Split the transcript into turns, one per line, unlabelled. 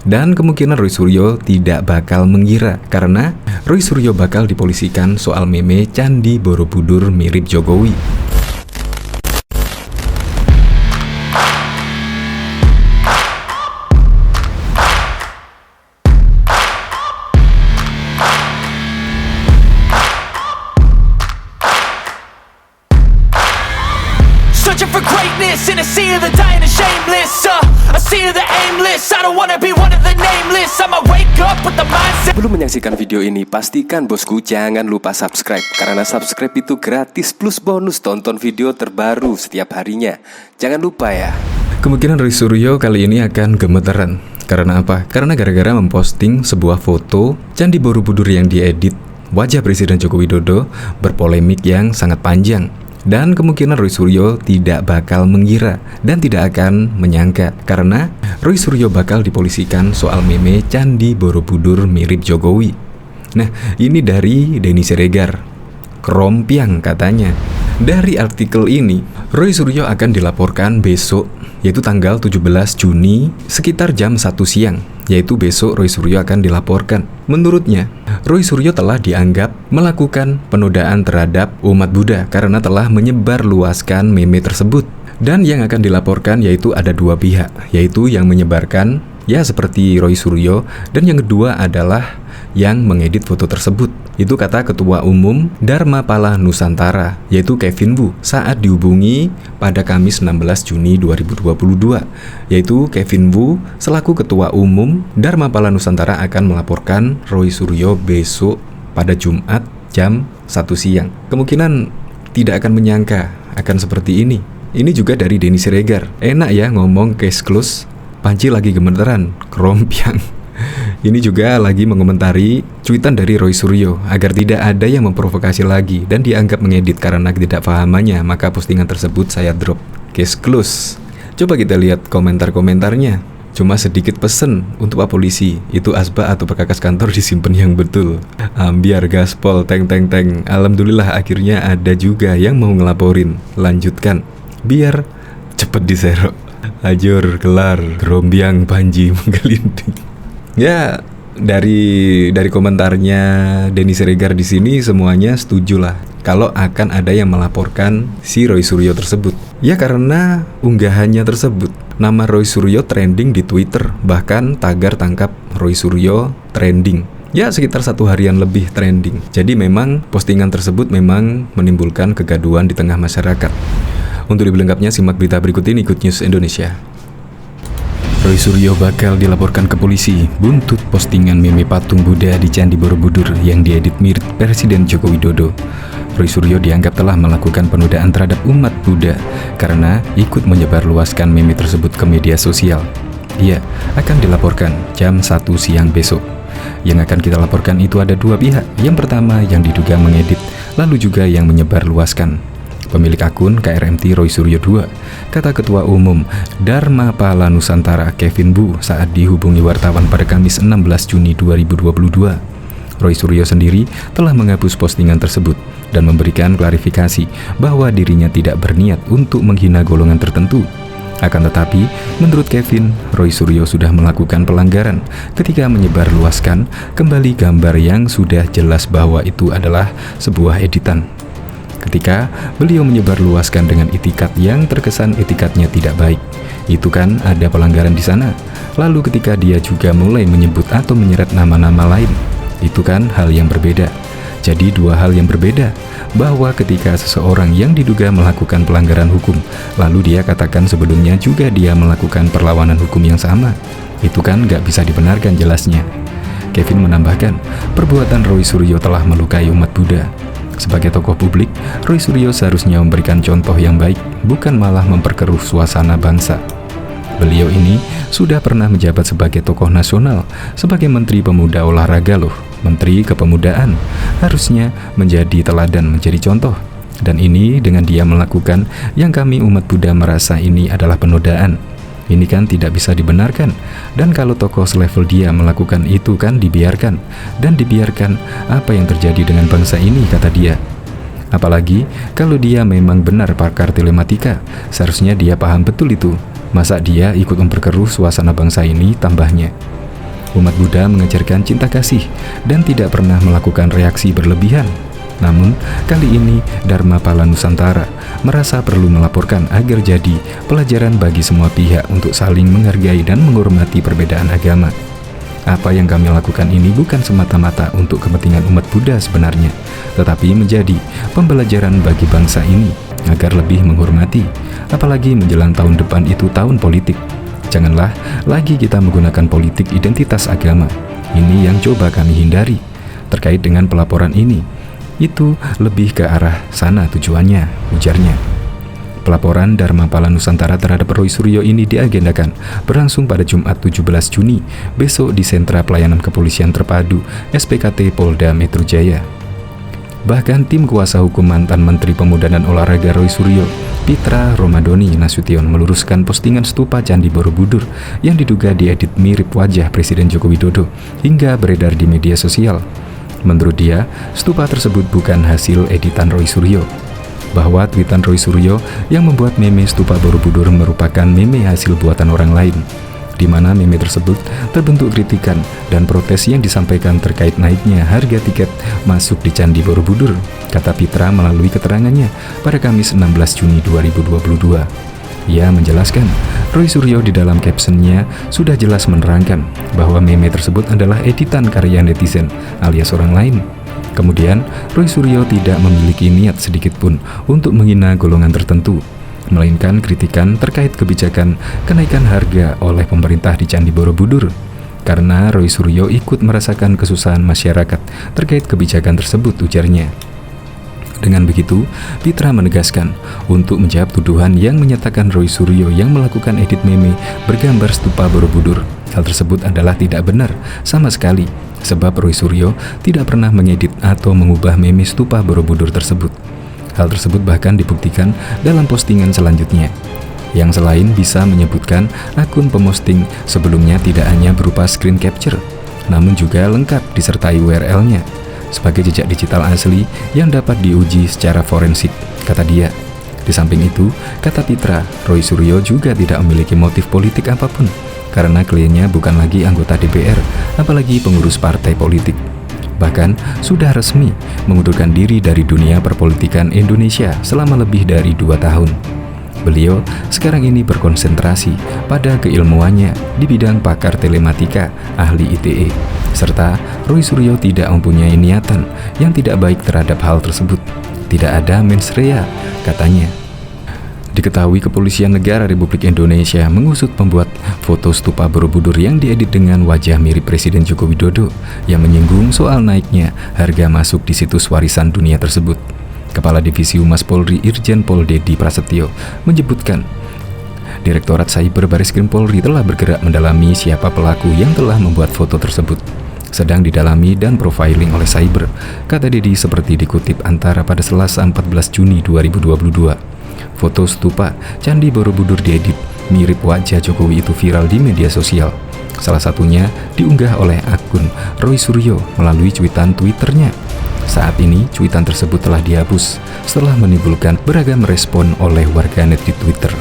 Dan kemungkinan Roy Suryo tidak bakal mengira karena Roy Suryo bakal dipolisikan soal meme Candi Borobudur mirip Jokowi.
Searching for greatness in a sea of the dying and shameless, a sea of the aimless. I don't wanna be one of the nameless. I'ma wake up with the mindset.
Sebelum menyaksikan video ini, pastikan bosku jangan lupa subscribe, karena subscribe itu gratis plus bonus tonton video terbaru setiap harinya. Jangan lupa ya.
Kemungkinan Roy Suryo kali ini akan gemeteran. Karena apa? Karena gara-gara memposting sebuah foto Candi Borobudur yang diedit wajah Presiden Joko Widodo berpolemik yang sangat panjang. Dan kemungkinan Roy Suryo tidak bakal mengira dan tidak akan menyangka karena Roy Suryo bakal dipolisikan soal meme Candi Borobudur mirip Jokowi. Nah, ini dari Denny Siregar. Kerompiang katanya. Dari artikel ini, Roy Suryo akan dilaporkan besok, yaitu tanggal 17 Juni sekitar jam 1 siang. Yaitu besok Roy Suryo akan dilaporkan. Menurutnya, Roy Suryo telah dianggap melakukan penodaan terhadap umat Buddha karena telah menyebarluaskan meme tersebut. Dan yang akan dilaporkan yaitu ada dua pihak, yaitu yang menyebarkan, ya seperti Roy Suryo, dan yang kedua adalah yang mengedit foto tersebut. Itu kata Ketua Umum Dharma Pala Nusantara, yaitu Kevin Wu, saat dihubungi pada Kamis 16 Juni 2022. Yaitu Kevin Wu selaku Ketua Umum Dharma Pala Nusantara akan melaporkan Roy Suryo besok pada Jumat jam 1 siang. Kemungkinan tidak akan menyangka akan seperti ini. Ini juga dari Denny Siregar. Enak ya ngomong case close, Panci lagi gemeteran, kerompiang. Ini juga lagi mengomentari cuitan dari Roy Suryo agar tidak ada yang memprovokasi lagi dan dianggap mengedit karena ketidakpahamannya, maka postingan tersebut saya drop. Case close. Coba kita lihat komentar-komentarnya. Cuma sedikit pesen untuk Pak Polisi, itu asbak atau perkakas kantor disimpan yang betul. Biar gaspol, teng. Alhamdulillah akhirnya ada juga yang mau ngelaporin. Lanjutkan, biar cepet diserok. Ajur, kelar, gerombiang, Panji, menggelinding. Ya, dari komentarnya Denny Siregar di sini semuanya setuju lah kalau akan ada yang melaporkan si Roy Suryo tersebut. Ya karena unggahannya tersebut, nama Roy Suryo trending di Twitter, bahkan tagar tangkap Roy Suryo trending. Ya sekitar 1 harian lebih trending. Jadi memang postingan tersebut memang menimbulkan kegaduhan di tengah masyarakat. Untuk lebih lengkapnya simak berita berikut ini, Good News Indonesia. Roy Suryo bakal dilaporkan ke polisi buntut postingan meme patung Buddha di Candi Borobudur yang diedit mirip Presiden Joko Widodo. Roy Suryo dianggap telah melakukan penodaan terhadap umat Buddha karena ikut menyebarluaskan meme tersebut ke media sosial. Ia akan dilaporkan jam 1 siang besok. Yang akan kita laporkan itu ada dua pihak. Yang pertama yang diduga mengedit, lalu juga yang menyebarluaskan. Pemilik akun KRMT Roy Suryo 2, kata Ketua Umum Dharma Pala Nusantara Kevin Wu saat dihubungi wartawan pada Kamis 16 Juni 2022. Roy Suryo sendiri telah menghapus postingan tersebut dan memberikan klarifikasi bahwa dirinya tidak berniat untuk menghina golongan tertentu. Akan tetapi, menurut Kevin, Roy Suryo sudah melakukan pelanggaran ketika menyebarluaskan kembali gambar yang sudah jelas bahwa itu adalah sebuah editan. Ketika beliau menyebarluaskan dengan itikat yang terkesan etikatnya tidak baik, itu kan ada pelanggaran di sana. Lalu ketika dia juga mulai menyebut atau menyeret nama-nama lain, itu kan hal yang berbeda. Jadi dua hal yang berbeda, bahwa ketika seseorang yang diduga melakukan pelanggaran hukum, lalu dia katakan sebelumnya juga dia melakukan perlawanan hukum yang sama, itu kan gak bisa dibenarkan jelasnya. Kevin menambahkan, perbuatan Roy Suryo telah melukai umat Buddha. Sebagai tokoh publik, Roy Suryo seharusnya memberikan contoh yang baik, bukan malah memperkeruh suasana bangsa. Beliau ini sudah pernah menjabat sebagai tokoh nasional, sebagai Menteri Pemuda Olahraga loh, Menteri Kepemudaan. Harusnya menjadi teladan, menjadi contoh. Dan ini dengan dia melakukan yang kami umat Buddha merasa ini adalah penodaan. Ini kan tidak bisa dibenarkan. Dan kalau tokoh selevel dia melakukan itu kan dibiarkan. Dan dibiarkan apa yang terjadi dengan bangsa ini, kata dia. Apalagi kalau dia memang benar pakar telematika, seharusnya dia paham betul itu. Masa dia ikut memperkeruh suasana bangsa ini, tambahnya. Umat Buddha mengajarkan cinta kasih dan tidak pernah melakukan reaksi berlebihan. Namun, kali ini Dharmapala Nusantara merasa perlu melaporkan agar jadi pelajaran bagi semua pihak untuk saling menghargai dan menghormati perbedaan agama. Apa yang kami lakukan ini bukan semata-mata untuk kepentingan umat Buddha sebenarnya, tetapi menjadi pembelajaran bagi bangsa ini agar lebih menghormati, apalagi menjelang tahun depan itu tahun politik. Janganlah lagi kita menggunakan politik identitas agama. Ini yang coba kami hindari. Terkait dengan pelaporan ini, itu lebih ke arah sana tujuannya, ujarnya. Pelaporan Dharmapala Nusantara terhadap Roy Suryo ini diagendakan berlangsung pada Jumat 17 Juni besok di Sentra Pelayanan Kepolisian Terpadu SPKT Polda Metro Jaya. Bahkan tim kuasa hukum mantan Menteri Pemuda dan Olahraga Roy Suryo, Pitra Romadoni Nasution, meluruskan postingan stupa Candi Borobudur yang diduga diedit mirip wajah Presiden Joko Widodo hingga beredar di media sosial. Menurut dia, stupa tersebut bukan hasil editan Roy Suryo, bahwa tweetan Roy Suryo yang membuat meme stupa Borobudur merupakan meme hasil buatan orang lain, di mana meme tersebut terbentuk kritikan dan protes yang disampaikan terkait naiknya harga tiket masuk di Candi Borobudur, kata Pitra melalui keterangannya pada Kamis 16 Juni 2022. Ia menjelaskan, Roy Suryo di dalam captionnya sudah jelas menerangkan bahwa meme tersebut adalah editan karya netizen alias orang lain. Kemudian, Roy Suryo tidak memiliki niat sedikitpun untuk menghina golongan tertentu, melainkan kritikan terkait kebijakan kenaikan harga oleh pemerintah di Candi Borobudur. Karena Roy Suryo ikut merasakan kesusahan masyarakat terkait kebijakan tersebut, ujarnya. Dengan begitu, Pitra menegaskan untuk menjawab tuduhan yang menyatakan Roy Suryo yang melakukan edit meme bergambar stupa Borobudur. Hal tersebut adalah tidak benar sama sekali, sebab Roy Suryo tidak pernah mengedit atau mengubah meme stupa Borobudur tersebut. Hal tersebut bahkan dibuktikan dalam postingan selanjutnya, yang selain bisa menyebutkan akun pemosting sebelumnya tidak hanya berupa screen capture, namun juga lengkap disertai URL-nya sebagai jejak digital asli yang dapat diuji secara forensik, kata dia. Di samping itu, kata Pitra, Roy Suryo juga tidak memiliki motif politik apapun, karena kliennya bukan lagi anggota DPR, apalagi pengurus partai politik. Bahkan sudah resmi mengundurkan diri dari dunia perpolitikan Indonesia selama lebih dari 2 tahun. Beliau sekarang ini berkonsentrasi pada keilmuannya di bidang pakar telematika, ahli ITE, serta Roy Suryo tidak mempunyai niatan yang tidak baik terhadap hal tersebut. Tidak ada mens rea, katanya. Diketahui Kepolisian Negara Republik Indonesia mengusut pembuat foto stupa Borobudur yang diedit dengan wajah mirip Presiden Joko Widodo yang menyinggung soal naiknya harga masuk di situs warisan dunia tersebut. Kepala Divisi Humas Polri Irjen Pol Dedi Prasetyo menyebutkan, Direktorat Cyber Bareskrim Polri telah bergerak mendalami siapa pelaku yang telah membuat foto tersebut. Sedang didalami dan profiling oleh cyber, kata Dedi seperti dikutip Antara pada Selasa 14 Juni 2022. Foto stupa Candi Borobudur diedit mirip wajah Jokowi itu viral di media sosial. Salah satunya diunggah oleh akun Roy Suryo melalui cuitan Twitternya. Saat ini, cuitan tersebut telah dihapus setelah menimbulkan beragam respon oleh warganet di Twitter.